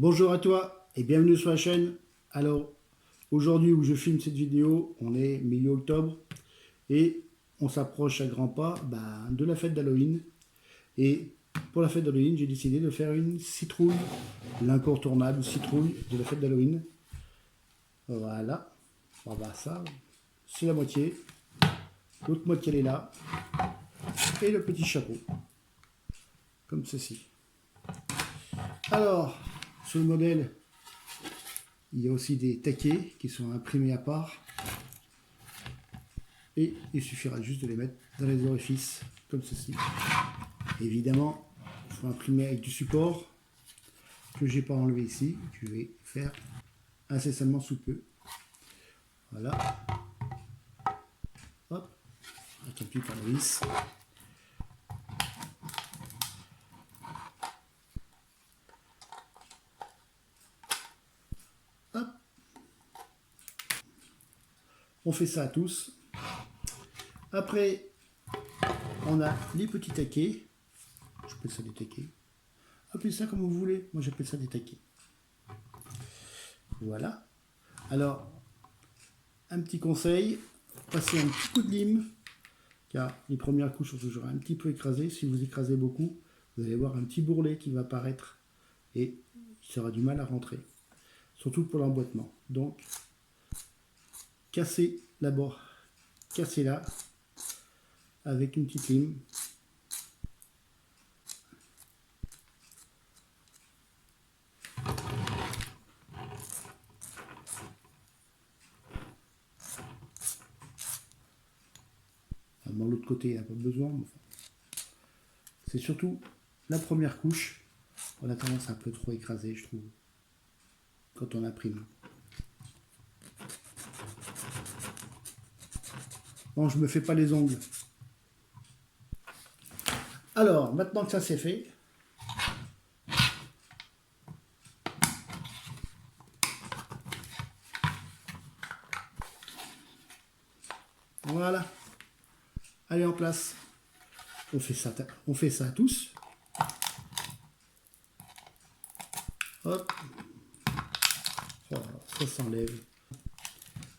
Bonjour à toi et bienvenue sur la chaîne. Alors aujourd'hui où je filme cette vidéo, on est milieu octobre et on s'approche à grands pas de la fête d'Halloween. Et pour la fête d'Halloween, j'ai décidé de faire une citrouille, l'incontournable citrouille de la fête d'Halloween. Voilà, ça c'est la moitié, l'autre moitié elle est là et le petit chapeau, comme ceci. Alors sur le modèle, il y a aussi des taquets qui sont imprimés à part. Et il suffira juste de les mettre dans les orifices, comme ceci. Évidemment, il faut imprimer avec du support que je n'ai pas enlevé ici, que je vais faire incessamment sous peu. Voilà. Hop, avec un petit tournevis. Hop. On fait ça à tous. Après, on a les petits taquets. J'appelle ça des taquets. Appelez ça comme vous voulez. Moi, j'appelle ça des taquets. Voilà. Alors, un petit conseil. Passez un petit coup de lime. Car les premières couches sont toujours un petit peu écrasées. Si vous écrasez beaucoup, vous allez voir un petit bourrelet qui va apparaître. Et il aura du mal à rentrer. Surtout pour l'emboîtement. Donc, cassez d'abord. Cassez-la avec une petite lime. Dans l'autre côté, il n'y a pas besoin. Mais enfin, c'est surtout la première couche. On a tendance à un peu trop écraser, je trouve, quand on imprime. Bon, je me fais pas les ongles. Alors, maintenant que ça c'est fait, voilà, allez en place. On fait ça à tous. Hop. Oh, ça s'enlève.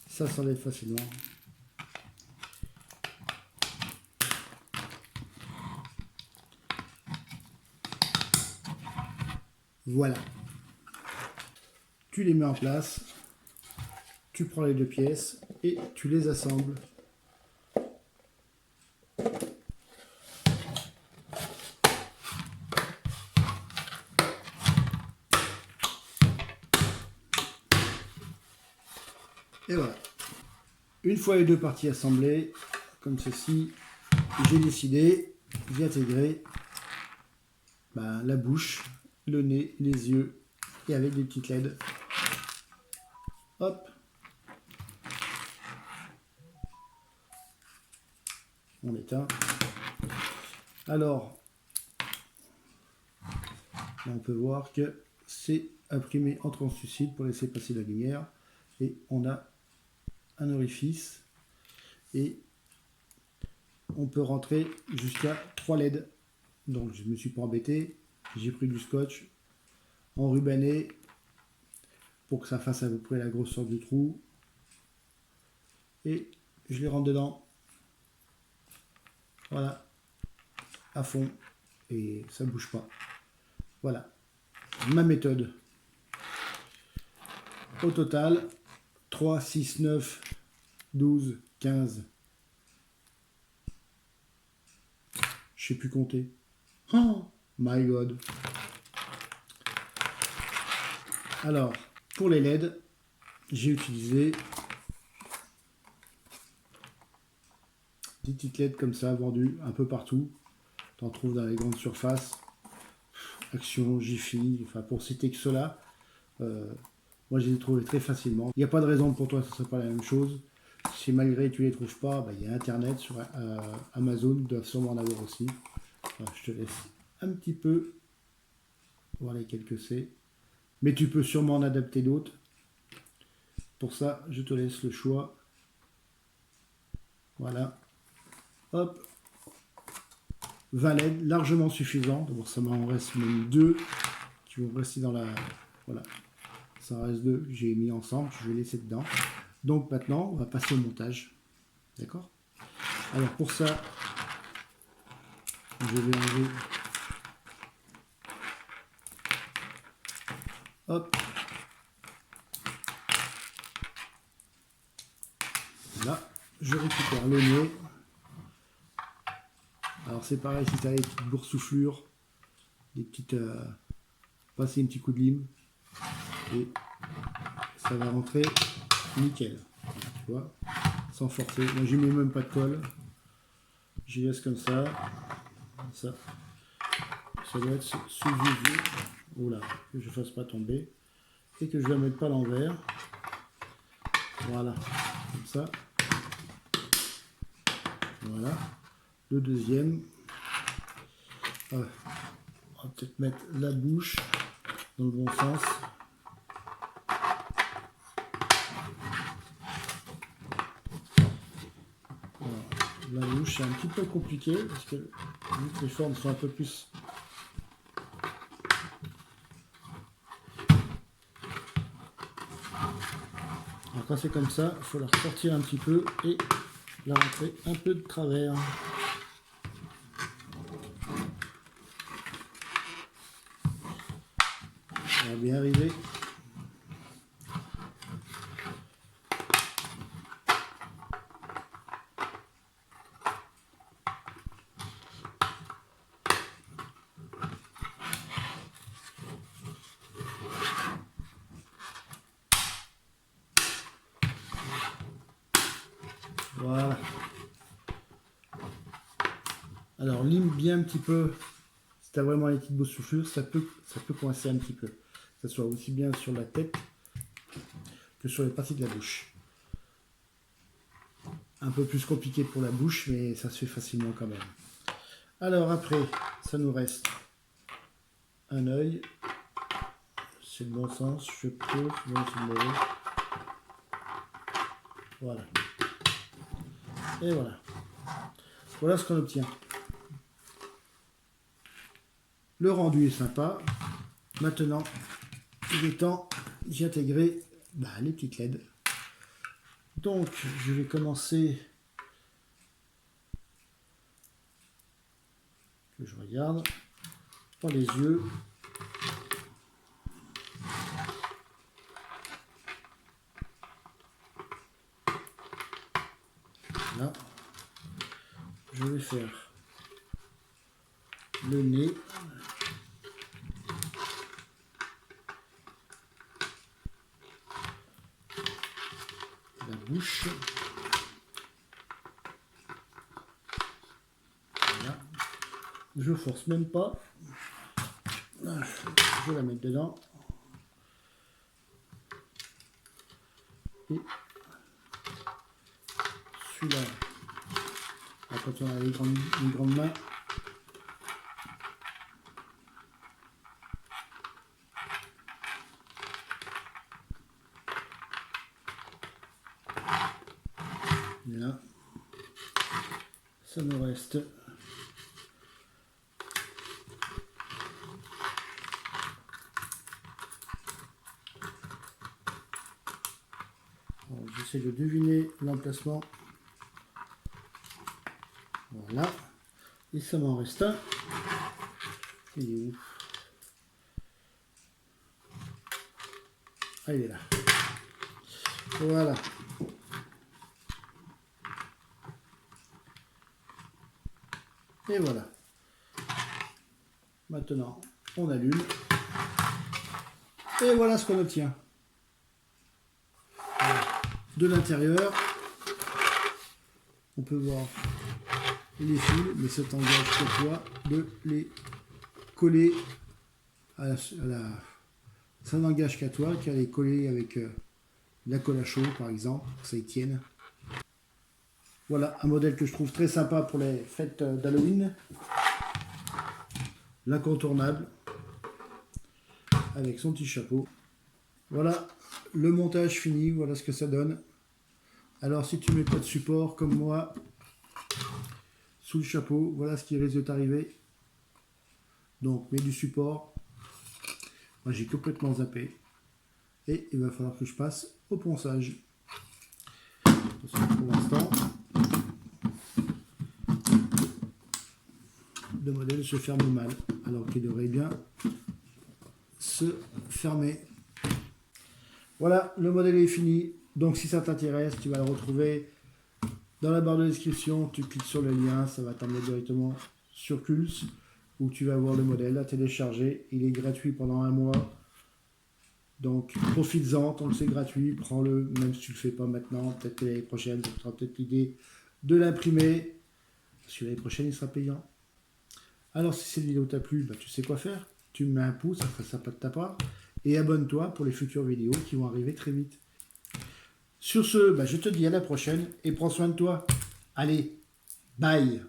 Ça s'enlève facilement. Voilà. Tu les mets en place. Tu prends les deux pièces et tu les assembles. Et voilà. Une fois les deux parties assemblées, comme ceci, j'ai décidé d'y intégrer la bouche, le nez, les yeux et avec des petites LED. Hop. On éteint. Alors, là on peut voir que c'est imprimé en translucide pour laisser passer la lumière. Et on a un orifice et on peut rentrer jusqu'à 3 LED. Donc je ne me suis pas embêté, j'ai pris du scotch enrubanné pour que ça fasse à peu près la grosseur du trou et je les rentre dedans, voilà, à fond, et ça bouge pas. Voilà ma méthode. Au total 3, 6, 9, 12, 15, je sais plus compter. Oh my god. Alors, pour les LED, j'ai utilisé des petites LED comme ça, vendues un peu partout. T'en trouves dans les grandes surfaces. Action, Jiffy, enfin pour citer que cela. Moi, je les ai trouvés très facilement. Il n'y a pas de raison pour toi que ce ne soit pas la même chose. Si malgré tu ne les trouves pas, il y a Internet sur Amazon, ils doivent sûrement en avoir aussi. Alors, je te laisse un petit peu voir lesquels que c'est. Mais tu peux sûrement en adapter d'autres. Pour ça, je te laisse le choix. Voilà. Hop. 20 LED, largement suffisant. D'abord, ça m'en reste même 2 qui vont rester dans la Voilà, ça reste deux que j'ai mis ensemble, je vais laisser dedans. Donc maintenant, on va passer au montage. D'accord? Alors pour ça, je vais enlever. Hop. Là, je récupère le nez. Alors c'est pareil, si tu as des petites boursouflures, des petites... passer un petit coup de lime. Et ça va rentrer nickel. Tu vois, sans forcer. Moi, j'y mets même pas de colle. J'y laisse comme ça. Ça. Ça doit être sous visu. Oula, que je ne fasse pas tomber. Et que je ne la mette pas à l'envers. Voilà, comme ça. Voilà. Le deuxième. On va peut-être mettre la bouche dans le bon sens. Voilà. La bouche, c'est un petit peu compliqué parce que vu que les formes sont un peu plus... Alors quand c'est comme ça, il faut la ressortir un petit peu et la rentrer un peu de travers. On va bien arriver. Voilà. Alors lime bien un petit peu. Si tu as vraiment les petites boursouflures, ça peut coincer un petit peu. Que ce soit aussi bien sur la tête que sur les parties de la bouche. Un peu plus compliqué pour la bouche, mais ça se fait facilement quand même. Alors après, ça nous reste un œil. C'est le bon sens, je pose, bon, c'est le mauvais. Voilà. Et voilà. Voilà ce qu'on obtient. Le rendu est sympa. Maintenant, il est temps d'y intégrer les petites LED. Donc, je vais commencer. Que je regarde par les yeux. Là, je vais faire le nez. La bouche. Voilà. Je force même pas. Je vais la mettre dedans. Et celui-là, quand on a une grande main, et là, ça nous reste j'essaie de deviner l'emplacement. Voilà. Et ça m'en reste un. Il est où? Ah, il est là. Voilà. Et voilà. Maintenant, on allume. Et voilà ce qu'on obtient. De l'intérieur, on peut voir les fils, mais ça t'engage que toi de les coller à la... Ça n'engage qu'à toi, qu'à les coller avec de la colle à chaud par exemple, pour que ça y tienne. Voilà un modèle que je trouve très sympa pour les fêtes d'Halloween. L'incontournable, avec son petit chapeau. Voilà le montage fini, voilà ce que ça donne. Alors si tu mets pas de support comme moi, sous le chapeau, voilà ce qui risque de t'arriver. Donc mets du support. Moi j'ai complètement zappé. Et il va falloir que je passe au ponçage. Pour l'instant, le modèle se ferme mal, alors qu'il devrait bien se fermer. Voilà, le modèle est fini. Donc si ça t'intéresse, tu vas le retrouver dans la barre de description. Tu cliques sur le lien, ça va t'emmener directement sur Kulz, où tu vas voir le modèle à télécharger. Il est gratuit pendant 1 mois. Donc profites-en, tant que c'est gratuit, prends-le, même si tu ne le fais pas maintenant. Peut-être que l'année prochaine, tu auras peut-être l'idée de l'imprimer. Parce que l'année prochaine, il sera payant. Alors si cette vidéo t'a plu, bah, tu sais quoi faire. Tu me mets un pouce, ça ferait sympa de ta part. Et abonne-toi pour les futures vidéos qui vont arriver très vite. Sur ce, bah, je te dis à la prochaine et prends soin de toi. Allez, bye!